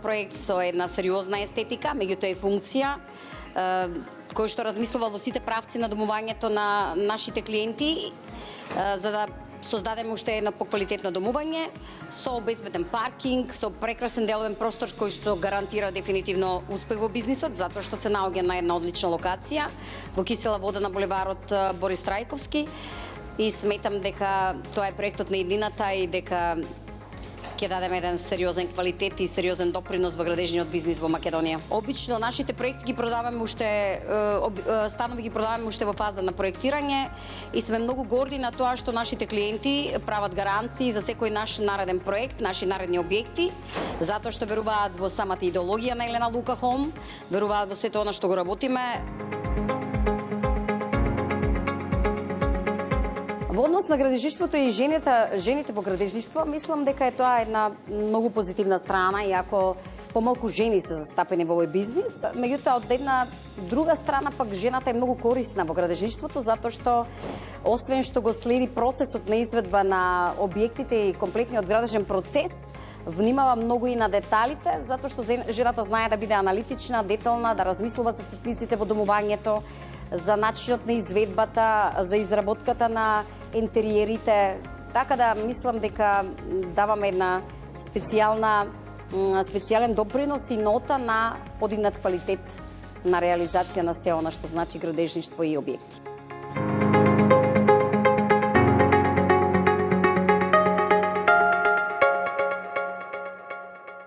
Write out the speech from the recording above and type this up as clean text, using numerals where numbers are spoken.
проект со една сериозна естетика, меѓутоа и функција, кој што размислува во сите правци на домувањето на нашите клиенти, за да создадеме уште едно поквалитетно домување со обезбеден паркинг, со прекрасен деловен простор кој што гарантира дефинитивно успех во бизнисот, затоа што се наоѓа на една одлична локација во кисела вода на булеварот Борис Трајковски, и сметам дека тоа е проектот на иднината и дека ќе дадеме еден сериозен квалитет и сериозен допринос во градежниот бизнис во Македонија. Обично нашите проекти ги продаваме уште станови ги продаваме уште во фаза на проектирање и сме многу горди на тоа што нашите клиенти прават гаранции за секој наш нареден проект, наши наредни објекти, затоа што веруваат во самата идеологија на Елена Лука Хом, веруваат во сето она што го работиме. Во однос на градежништвото и жените во градежништво, мислам дека е тоа една многу позитивна страна, иако помалку жени се застапени во овој бизнис. Меѓутоа, од една друга страна, пак жената е многу корисна во градежништвото, затоа што освен што го следи процесот на изведба на објектите и комплетниот градежен процес, внимава многу и на деталите, затоа што жената знае да биде аналитична, детална, да размислува за ситниците во домувањето, за начинот на изведбата, за изработката на интериерите. Така да мислам дека даваме една специјален допринос и нота на подигнат квалитет на реализација на се она што значи градежништво и објекти.